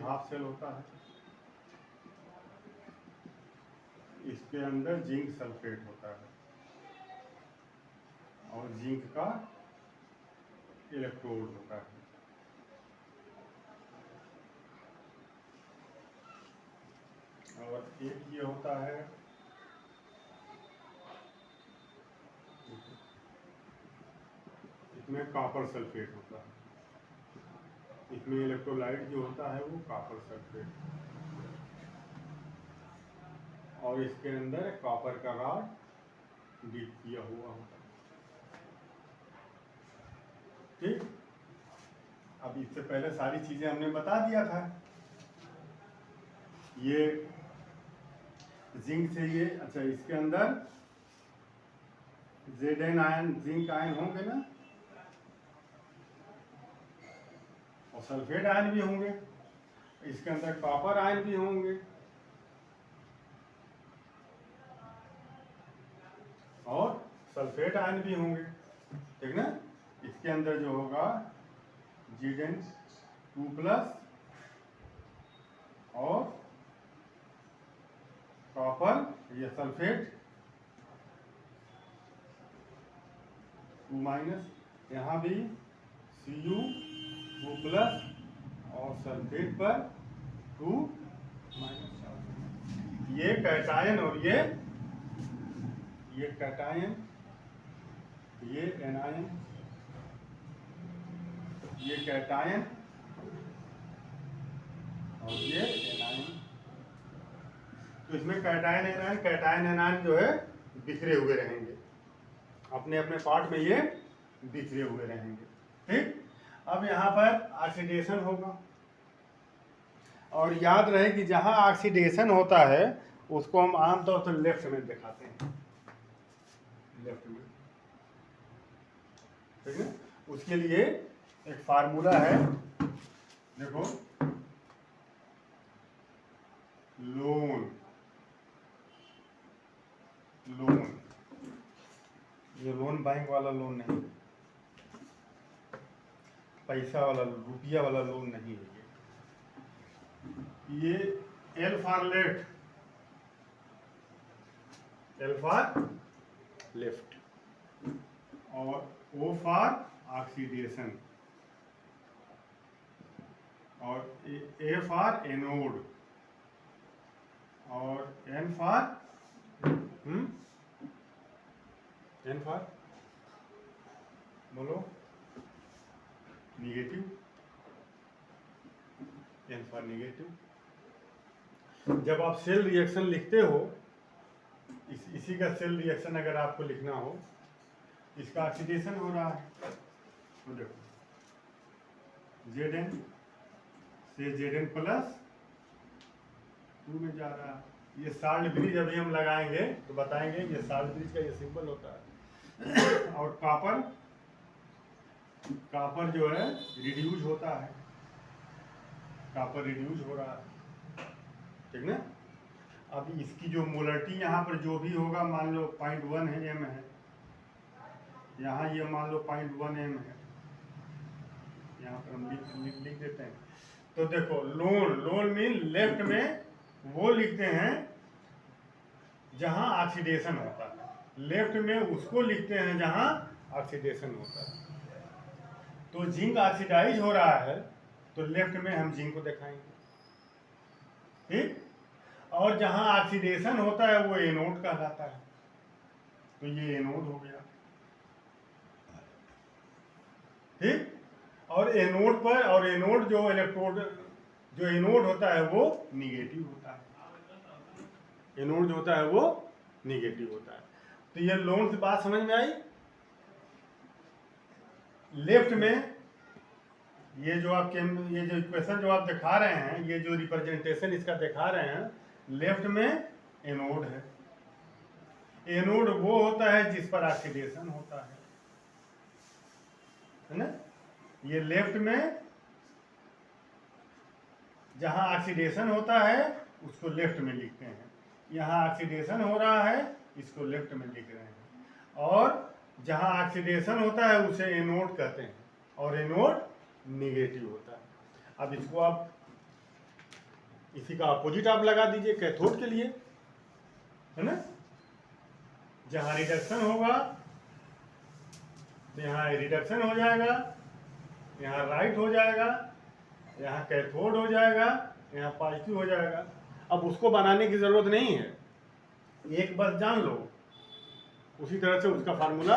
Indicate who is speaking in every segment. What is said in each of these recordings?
Speaker 1: Half shell होता है, इसके अंदर जिंक सल्फेट होता है और जिंक का इलेक्ट्रोड होता है। और एक ये होता है, इसमें कॉपर सल्फेट होता है, इसमें इलेक्ट्रोलाइट जो होता है वो कॉपर सल्फेट, और इसके अंदर कॉपर का रॉड डीप किया हुआ होता है। ठीक, अब इससे पहले सारी चीजें हमने बता दिया था। ये जिंक से ये, अच्छा इसके अंदर Zn आयन, जिंक आयन होंगे ना, और सल्फेट आयन भी होंगे, इसके अंदर कॉपर आयन भी होंगे और सल्फेट आयन भी होंगे, ठीक ना। इसके अंदर जो होगा Zn2+ और कॉपर, ये सल्फेट 2-, यहाँ भी Cu2+ और सल्फेट पर 2-, ये कैटायन और ये कैटायन, ये एनायन, ये कैटायन और ये एनायन। तो इसमें कैटायन एनायन जो है बिखरे हुए रहेंगे, अपने अपने पार्ट में ये बिखरे हुए रहेंगे। ठीक, अब यहाँ पर ऑक्सीडेशन होगा, और याद रहे कि जहाँ ऑक्सीडेशन होता है उसको हम आमतौर पर लेफ्ट में दिखाते हैं, लेफ्ट में, ठीक है। उसके लिए एक फार्मूला है, देखो, लोन, ये लोन बैंक वाला लोन नहीं, पैसा वाला, रुपया वाला लोन नहीं है ये L for left, L for left, और ओ फॉर ऑक्सीडेशन, और ए फॉर एनोड, और एन फॉर बोलो निगेटिव, एन फॉर निगेटिव। जब आप सेल रिएक्शन लिखते हो, इसी का सेल रिएक्शन अगर आपको लिखना हो, इसका ऑक्सीडेशन हो रहा है, तो देखो Zn से Zn+2 में जा रहा है। ये साल्ट ब्रिज अभी हम लगाएंगे तो बताएंगे, ये साल्ट ब्रिज का ये सिंबल होता है। और कॉपर जो है रिड्यूज होता है, कॉपर रिड्यूज हो रहा है, ठीक ना। अब इसकी जो मोलरिटी यहाँ पर जो भी होगा, मान लो 0.1 है, m है, यहाँ ये मान लो 0.1 m है, यहाँ पर हम लिख देते हैं। तो देखो लोन मीन लेफ्ट में वो लिखते हैं जहां ऑक्सीडेशन होता है, लेफ्ट में उसको लिखते हैं जहां ऑक्सीडेशन होता है। तो जिंक ऑक्सीडाइज हो रहा है तो लेफ्ट में हम जिंक को दिखाएंगे, ठीक। और जहां ऑक्सीडेशन होता है वो एनोड कहलाता है, तो ये एनोड हो गया, ठीक। और एनोड पर, और एनोड जो इलेक्ट्रोड, जो एनोड होता है वो निगेटिव होता है, एनोड जो होता है वो निगेटिव होता है। तो ये लोन से बात समझ में आई। लेफ्ट में ये जो आपके, ये जो इक्वेशन जो आप दिखा रहे हैं, ये जो रिप्रेजेंटेशन इसका दिखा रहे हैं, लेफ्ट में एनोड है, एनोड वो होता है जिस पर ऑक्सीडेशन होता है ना। ये लेफ्ट में जहां ऑक्सीडेशन होता है उसको लेफ्ट में लिखते हैं, यहाँ ऑक्सीडेशन हो रहा है इसको लेफ्ट में लिख रहे हैं, और जहां ऑक्सीडेशन होता है उसे एनोड कहते हैं, और एनोड निगेटिव होता है। अब इसको आप इसी का अपोजिट आप लगा दीजिए कैथोड के लिए, है ना। जहां रिडक्शन होगा तो यहाँ रिडक्शन हो जाएगा, यहाँ राइट हो जाएगा, यहाँ कैथोड हो जाएगा, यहाँ पॉजिटिव हो जाएगा। अब उसको बनाने की जरूरत नहीं है, एक बस जान लो। उसी तरह से उसका फार्मूला,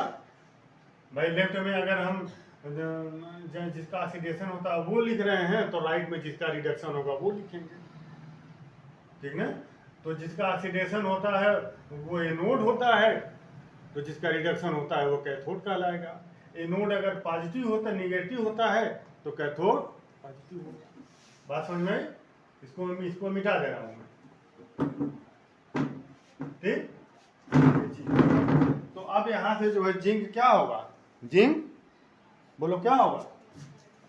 Speaker 1: भाई लेफ्ट में अगर हम जिसका ऑक्सीडेशन होता है वो लिख रहे हैं तो राइट में जिसका रिडक्शन होगा वो लिखेंगे, ठीक ना। तो जिसका ऑक्सीडेशन होता है वो एनोड होता है, तो जिसका रिडक्शन होता है वो कैथोड कहलाएगा। एनोड अगर पॉजिटिव होता नेगेटिव होता है तो कैथोड पॉजिटिव होगा। बात समझ में? इसको मिटा दे रहा हूं मैं, ठीक। तो अब यहां से जो है जिंक क्या होगा, जिंक बोलो क्या होगा,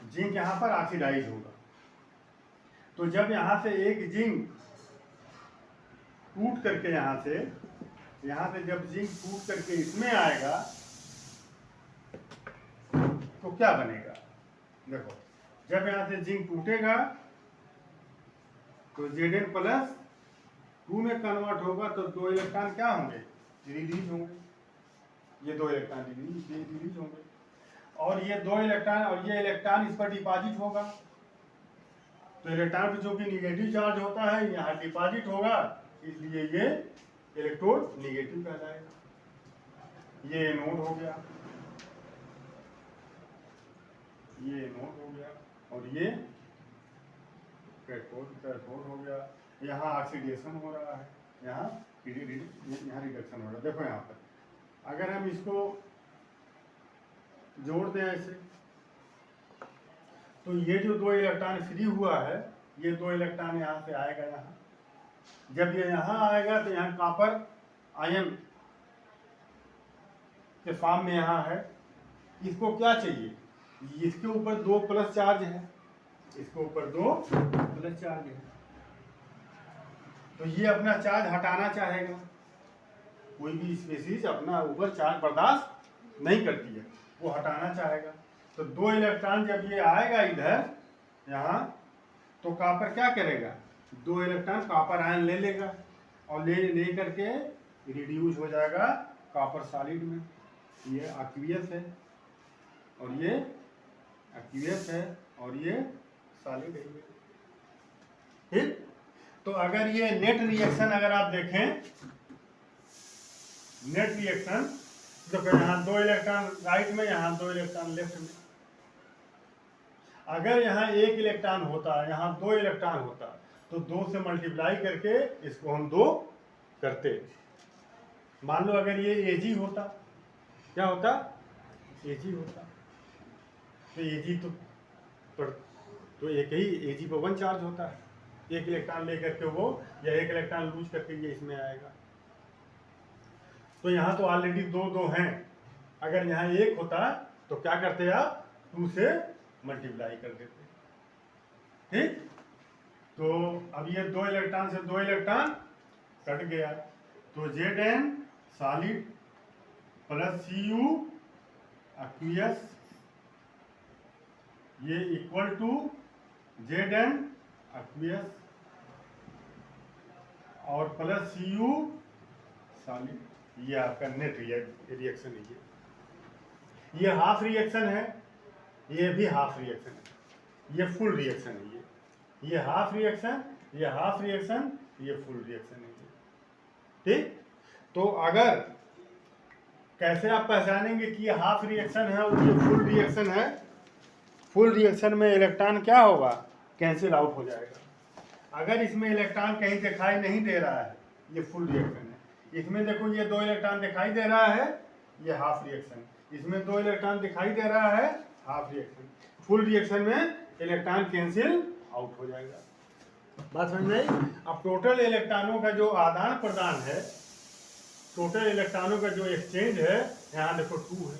Speaker 1: जिंक यहां पर ऑक्सीडाइज होगा। तो जब यहां से एक जिंक टूट करके यहां से जब जिंक टूट करके इसमें आएगा तो क्या बनेगा, देखो जब यहां से जिंक टूटेगा तो Zn प्लस 2 में कन्वर्ट होगा तो 2 इलेक्ट्रॉन क्या होंगे, रिलीज होंगे। ये 2 इलेक्ट्रॉन रिलीज होंगे और ये 2 इलेक्ट्रॉन और ये इलेक्ट्रॉन इस पर डिपॉजिट होगा। तो इलेक्ट्रॉन पर जो कि निगेटिव चार्ज होता है यहाँ डिपॉजिट होगा, इसलिए ये इलेक्ट्रोड निगेटिव कहलाएगा। ये एनोड हो गया, ये एनोड हो गया और ये कैथोड हो गया। यहाँ ऑक्सीडेशन हो रहा है, यहाँ रिडक्शन हो रहा है। देखो यहाँ पर अगर हम इसको जोड़ दें ऐसे तो ये जो 2 इलेक्ट्रॉन फ्री हुआ है, ये 2 इलेक्ट्रॉन यहाँ से आएगा। यहाँ जब ये यहाँ आएगा तो यहाँ कॉपर आयन के फॉर्म में यहाँ है। इसको क्या चाहिए, इसके ऊपर 2 प्लस चार्ज है, इसके ऊपर 2 प्लस चार्ज है, तो ये अपना चार्ज हटाना चाहेगा। कोई भी स्पीशीज अपना ऊपर चार्ज बर्दाश्त नहीं करती है, वो हटाना चाहेगा। तो 2 इलेक्ट्रॉन जब ये आएगा इधर यहाँ तो कॉपर क्या करेगा, 2 इलेक्ट्रॉन कॉपर आयन ले लेगा और ले करके रिड्यूस हो जाएगा कॉपर सॉलिड में। ये एक्वियस है और ये एक्वियस है और ये सॉलिड है, ठीक। तो अगर ये नेट रिएक्शन अगर आप देखें, नेट रिएक्शन तो यहाँ 2 इलेक्ट्रॉन राइट में, यहाँ 2 इलेक्ट्रॉन लेफ्ट में। अगर यहाँ 1 इलेक्ट्रॉन होता, यहाँ 2 इलेक्ट्रॉन होता तो 2 से मल्टीप्लाई करके इसको हम 2 करते। मान लो अगर ये Ag होता, क्या होता, Ag होता तो Ag तो एक ही Ag पर 1 चार्ज होता है। 1 इलेक्ट्रॉन लेकर के वो या 1 इलेक्ट्रॉन लूज करके ये इसमें आएगा। तो यहाँ तो ऑलरेडी 2 हैं। अगर यहाँ 1 होता तो क्या करते आप, 2 से मल्टीप्लाई कर देते, ठीक। तो अब ये 2 इलेक्ट्रॉन से 2 इलेक्ट्रॉन कट गया तो Zn solid plus Cu aqueous ये इक्वल टू Zn एक्वियस और प्लस Cu सॉलिड। ये आपका नेट रिएक्शन है। ये हाफ रिएक्शन है, ये भी हाफ रिएक्शन है, ये फुल रिएक्शन है। ये हाफ रिएक्शन, ये हाफ रिएक्शन, ये फुल रिएक्शन है, ठीक। तो अगर कैसे आप पहचानेंगे कि ये हाफ रिएक्शन है और ये फुल रिएक्शन है, फुल रिएक्शन में इलेक्ट्रॉन क्या होगा, कैंसिल आउट हो जाएगा। अगर इसमें इलेक्ट्रॉन कहीं दिखाई नहीं दे रहा है, ये फुल रिएक्शन है। इसमें देखो ये 2 इलेक्ट्रॉन दिखाई दे रहा है, ये हाफ रिएक्शन। इसमें 2 इलेक्ट्रॉन दिखाई दे रहा है, हाफ रिएक्शन। फुल रिएक्शन में इलेक्ट्रॉन कैंसिल आउट हो जाएगा। बात समझ में आई? अब टोटल इलेक्ट्रॉनों का जो आदान प्रदान है, टोटल इलेक्ट्रॉनों का जो एक्सचेंज है, यहाँ देखो 2 है,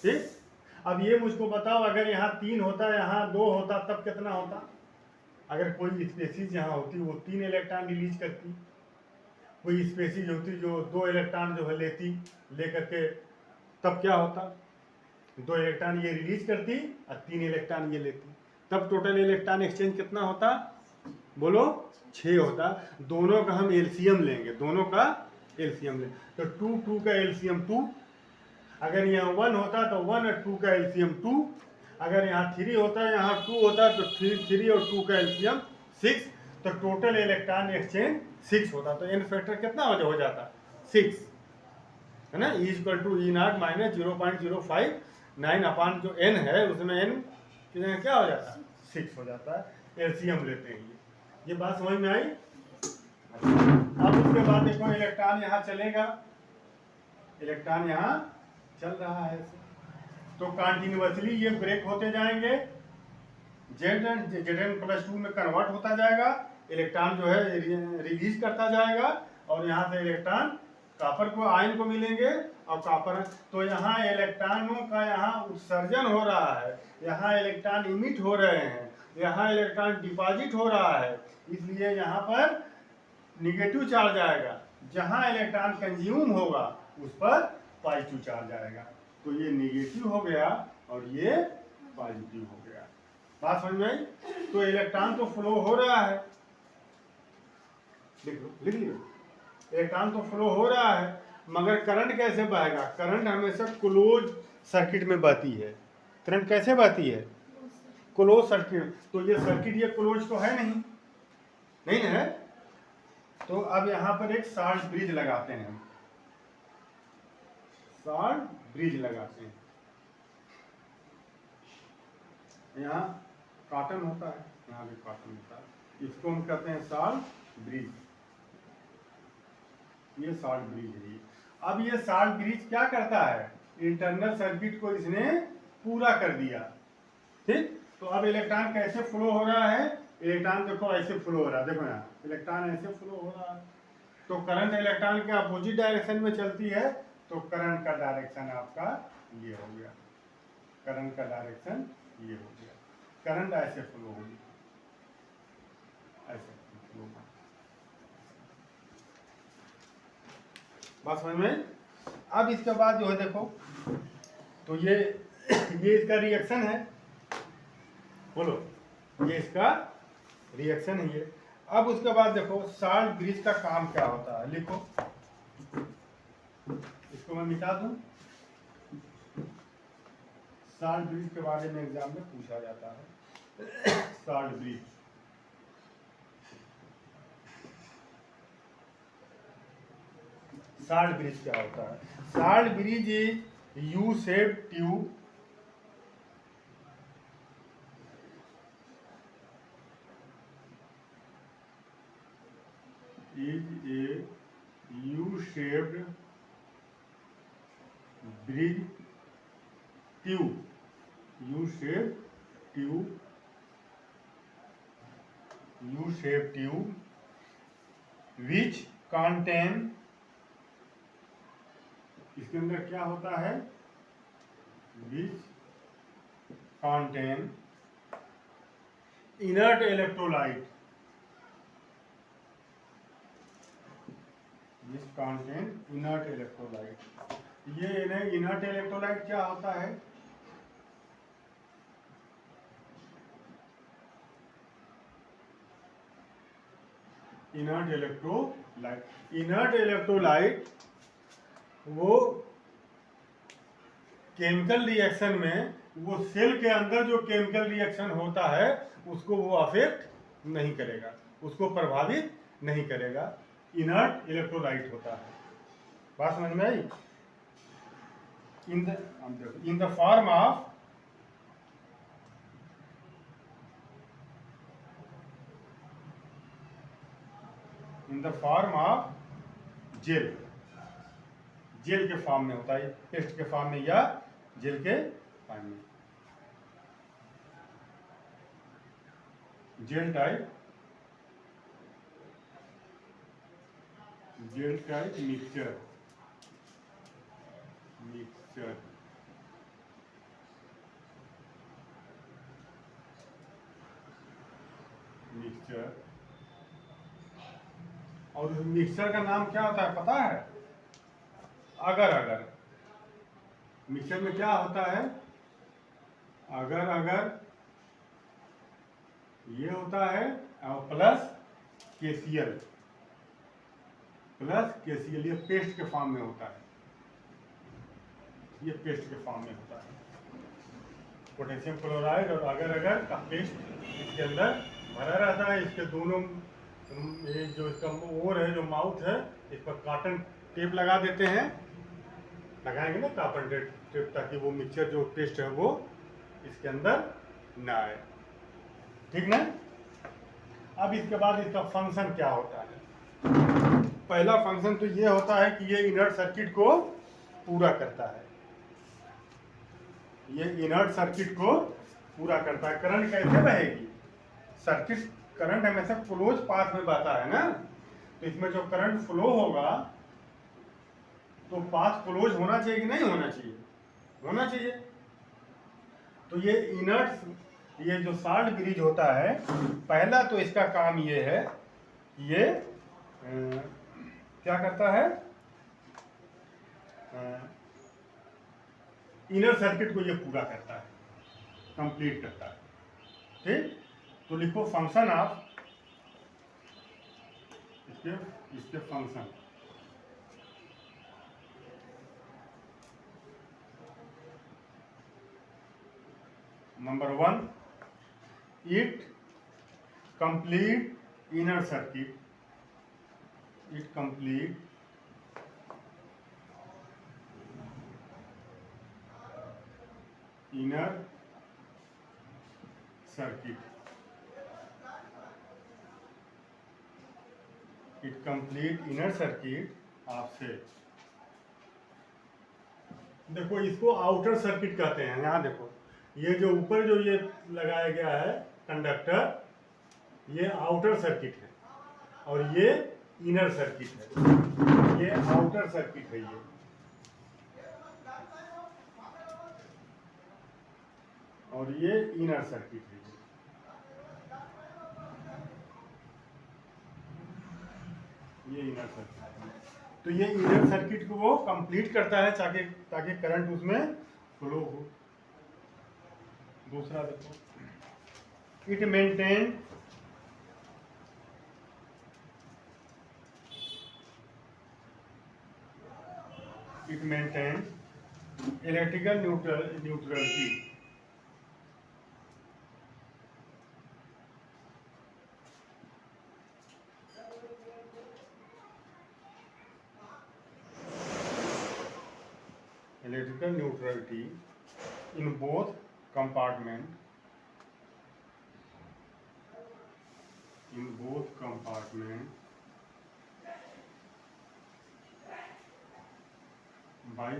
Speaker 1: ठीक। अब ये मुझको बताओ, अगर यहाँ 3 होता, यहाँ 2 होता, तब कितना होता। अगर कोई स्पेसीज यहाँ होती वो 3 इलेक्ट्रॉन रिलीज करती, कोई स्पेसीज होती जो 2 इलेक्ट्रॉन जो है लेती, ले करके तब क्या होता, 2 इलेक्ट्रॉन ये रिलीज करती और 3 इलेक्ट्रॉन ये लेती, तब टोटल इलेक्ट्रॉन एक्सचेंज कितना होता, बोलो 6 होता। दोनों का हम एलसीएम लेंगे, दोनों का एलसीएम लेंगे। तो 2 2 का एलसीएम 2, अगर यहाँ 1 होता तो 1 और 2 का एलसीएम 2, अगर यहाँ 3 होता यहाँ 2 होता तो 3 और 2 का एलसीएम 6, तो टोटल इलेक्ट्रॉन एक्सचेंज 6 होता। तो एन फैक्टर कितना हो जाता 6, है ना। E=E0 माइनस 0.059 अपान जो n है उसमें n क्या हो जाता है 6 हो जाता है। एलसीएम लेते हैं ये बात समझ में आई। अब उसके बाद देखो इलेक्ट्रॉन यहाँ चलेगा, इलेक्ट्रॉन यहाँ चल रहा है तो कंटिन्यूअसली ये ब्रेक होते जाएंगे, Zn+2 में कन्वर्ट होता जाएगा, इलेक्ट्रॉन जो है रिलीज करता जाएगा और यहाँ से इलेक्ट्रॉन कॉपर को आयन को मिलेंगे और कॉपर। तो यहाँ इलेक्ट्रॉनों का यहाँ उत्सर्जन हो रहा है, यहाँ इलेक्ट्रॉन इमिट हो रहे हैं, यहाँ इलेक्ट्रॉन डिपॉजिट हो रहा है, इसलिए यहाँ पर निगेटिव चार्ज आएगा। जहाँ इलेक्ट्रॉन कंज्यूम होगा उस पर पॉजिटिव चार्ज आएगा। तो ये निगेटिव हो गया और ये पॉजिटिव हो गया। बात समझ में आई। तो इलेक्ट्रॉन तो फ्लो हो रहा है, लिख लो, इलेक्ट्रॉन तो फ्लो हो रहा है, मगर करंट कैसे बहेगा। करंट हमेशा क्लोज सर्किट में बहती है। करंट कैसे बहती है, क्लोज सर्किट। तो ये सर्किट ये क्लोज तो है नहीं, नहीं है। तो अब यहाँ पर एक साल्ट ब्रिज लगाते हैं, साल्ट ब्रिज लगाते हैं। यहाँ कॉटन होता है, यहाँ भी कॉटन होता है, इसको हम कहते हैं साल्ट ब्रिज। ये साल्ट ब्रिज है। अब ये साल्ट ब्रिज क्या करता है, इंटरनल सर्किट को इसने पूरा कर दिया, ठीक। तो अब इलेक्ट्रॉन कैसे फ्लो हो रहा है, इलेक्ट्रॉन देखो ऐसे फ्लो हो रहा है, देखो यहाँ इलेक्ट्रॉन ऐसे फ्लो हो रहा है। तो करंट इलेक्ट्रॉन के अपोजिट डायरेक्शन में चलती है, तो करंट का डायरेक्शन आपका ये हो गया, करंट का डायरेक्शन ये हो गया। करंट ऐसे फ्लो होगी, ऐसे फ्लो होगा। बात समझ में। अब इसके बाद जो है देखो, तो ये इसका रिएक्शन है, बोलो ये इसका रिएक्शन है ये। अब उसके बाद देखो साल्ट ब्रिज का काम क्या होता है, लिखो, इसको मैं मिटा दूं। साल्ट ब्रिज के बारे में एग्जाम में पूछा जाता है। साल्ट ब्रिज, साल्ट ब्रिज क्या होता है। Salt bridge is U shape tube, is a U-shaped bridge tube, U-shaped tube, U-shaped tube which contain, इसके अंदर क्या होता है, which contain inert electrolyte, which contain inert electrolyte। ये इनर्ट इलेक्ट्रोलाइट क्या होता है, इनर्ट इलेक्ट्रोलाइट। इनर्ट इलेक्ट्रोलाइट वो केमिकल रिएक्शन में, वो सेल के अंदर जो केमिकल रिएक्शन होता है उसको वो अफेक्ट नहीं करेगा, उसको प्रभावित नहीं करेगा, इनर्ट इलेक्ट्रोलाइट होता है। बात समझ में आई। In the form of gel, gel के फॉर्म में होता है, पेस्ट के फॉर्म में या जेल के फॉर्म में, जेल टाइप मिक्सचर, और उस मिक्सचर का नाम क्या होता है पता है, अगर मिक्सचर में क्या होता है, अगर ये होता है प्लस KCl, ये पेस्ट के फॉर्म में होता है, ये पेस्ट के फॉर्म में होता है पोटेशियम क्लोराइड। और अगर का पेस्ट इसके अंदर भरा रहता है। इसके दोनों ये जो इसका ओर है, जो माउथ है, इस पर कॉटन टेप लगा देते हैं, लगाएंगे ना कॉटन टेप, ताकि वो मिक्सचर जो पेस्ट है वो इसके अंदर ना आए, ठीक ना। अब इसके बाद इसका फंक्शन क्या होता है। पहला फंक्शन तो ये होता है कि ये इनर्ट सर्किट को पूरा करता है, ये इनर्ट सर्किट को पूरा करता है। करंट कैसे बहेगी, सर्किट करंट हमेशा क्लोज पाथ में बहता है ना, तो इसमें जो करंट फ्लो होगा तो पाथ क्लोज होना चाहिए कि नहीं होना चाहिए, होना चाहिए। तो ये इनर्ट, ये जो साल्ट ब्रिज होता है, पहला तो इसका काम ये है, ये क्या करता है, इनर सर्किट को ये पूरा करता है, कंप्लीट करता है, ठीक। तो लिखो फंक्शन ऑफ इसके function. Number 1, it complete inner circuit, it complete inner circuit, it complete inner circuit आपसे। देखो इसको आउटर सर्किट कहते हैं। यहाँ देखो ये जो ऊपर जो ये लगाया गया है कंडक्टर, ये आउटर सर्किट है और ये इनर सर्किट है, ये आउटर सर्किट है, ये और ये इनर सर्किट है, ये इनर सर्किट है। तो ये इनर सर्किट को वो कंप्लीट करता है ताकि करंट उसमें फ्लो हो। दूसरा देखो, it maintain electrical neutrality, in both compartment, by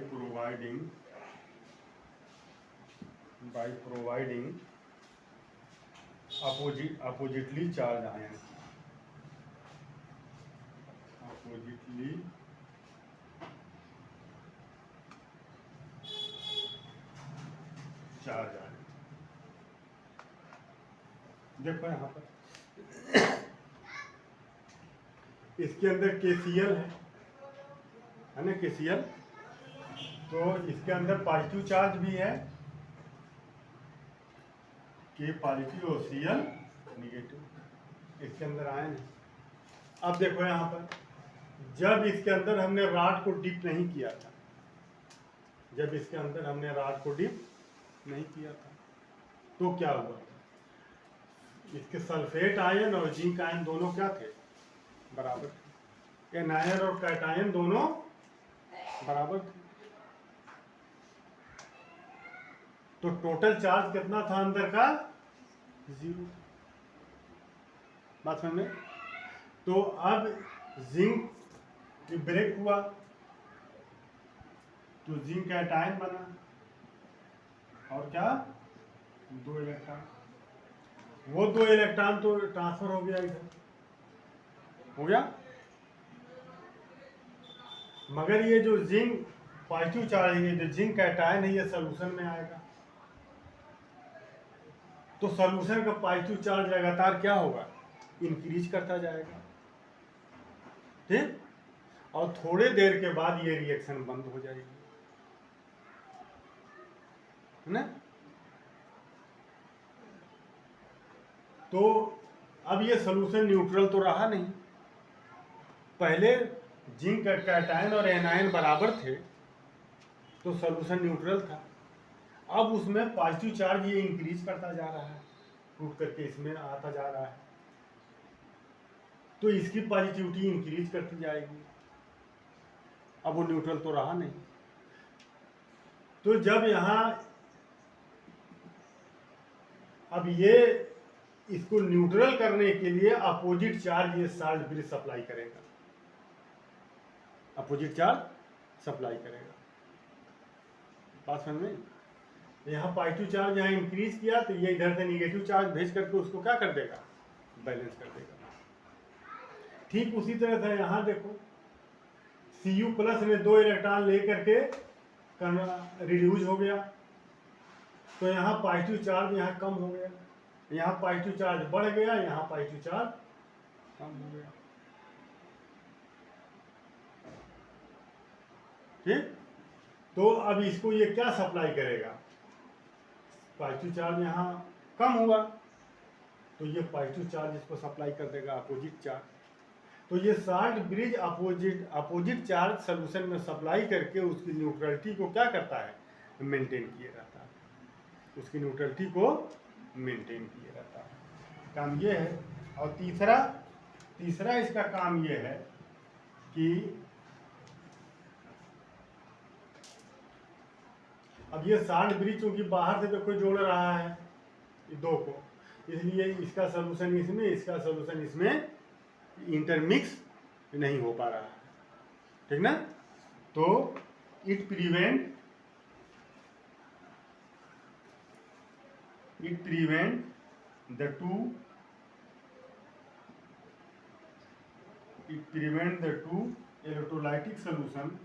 Speaker 1: providing oppositely charged ions, देखो यहाँ पर इसके अंदर KCl है ना, KCl। तो इसके अंदर पॉजिटिव चार्ज भी है, K पॉजिटिव और Cl निगेटिव, इसके अंदर आयन है। अब देखो यहाँ पर जब इसके अंदर हमने रॉड को डिप नहीं किया था, जब इसके अंदर हमने रॉड को डिप नहीं किया था तो क्या हुआ, इसके सल्फेट आयन और जिंक आयन दोनों क्या थे, बराबर थे। एनायन और कैटायन दोनों बराबर थे। तो टोटल चार्ज कितना था अंदर का, 0। बात समझ में। तो अब जिंक ब्रेक हुआ तो जिंक कैटायन बना और क्या, 2 इलेक्ट्रॉन, वो 2 इलेक्ट्रॉन तो ट्रांसफर हो गया, इधर हो गया। मगर ये जो जिंक पॉजिटिव चार्ज है, जो जिंक कैटायन है, ये सॉल्यूशन में आएगा। तो सॉल्यूशन का पॉजिटिव चार्ज लगातार क्या होगा, इंक्रीज करता जाएगा, ठीक। और थोड़े देर के बाद ये रिएक्शन बंद हो जाएगी, है ना। तो अब ये सोल्यूशन न्यूट्रल तो रहा नहीं। पहले जिंक का कैटायन और एनायन बराबर थे तो सोल्यूशन न्यूट्रल था। अब उसमें पॉजिटिव चार्ज ये इंक्रीज करता जा रहा है, टूट करके इसमें आता जा रहा है, तो इसकी पॉजिटिविटी इंक्रीज करती जाएगी। अब वो न्यूट्रल तो रहा नहीं। तो जब यहाँ अब ये इसको न्यूट्रल करने के लिए अपोजिट चार्ज ये साल्ट ब्रिज सप्लाई करेगा, अपोजिट चार्ज सप्लाई करेगा। बात समझ में? यहाँ पॉजिटिव चार्ज यहाँ इंक्रीज किया तो ये इधर से निगेटिव चार्ज भेज करके उसको क्या कर देगा, बैलेंस कर देगा। ठीक उसी तरह से यहाँ देखो Cu प्लस में 2 इलेक्ट्रॉन लेकर के रिड्यूज हो गया, तो यहाँ पॉजिटिव चार्ज यहाँ कम हो गया, यहाँ पॉजिटिव चार्ज बढ़ गया, यहाँ पॉजिटिव चार्ज कम हो गया। ठीक, तो अब इसको ये क्या सप्लाई करेगा, पॉजिटिव चार्ज यहाँ कम हुआ तो ये पॉजिटिव चार्ज इसको सप्लाई कर देगा, अपोजिट चार्ज। तो ये salt bridge opposite charge solution में सप्लाई करके उसकी न्यूट्रलिटी को क्या करता है, मेंटेन किए रहता है, उसकी न्यूट्रलिटी को मेंटेन किए रहता है। काम ये है। और तीसरा इसका काम ये है कि अब ये साल्ट ब्रिज चूंकि बाहर से देखो जोड़ रहा है ये दो को, इसलिए इसका सोल्यूशन इसमें, इसका सोल्यूशन इसमें इंटरमिक्स नहीं हो पा रहा है, ठीक ना। तो it prevent the two electrolytic solution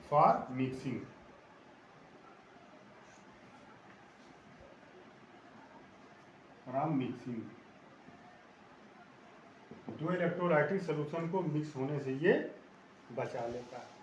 Speaker 1: for mixing. Mixing दो इलेक्ट्रोलाइटिक सॉल्यूशन को मिक्स होने से ये बचा लेता है।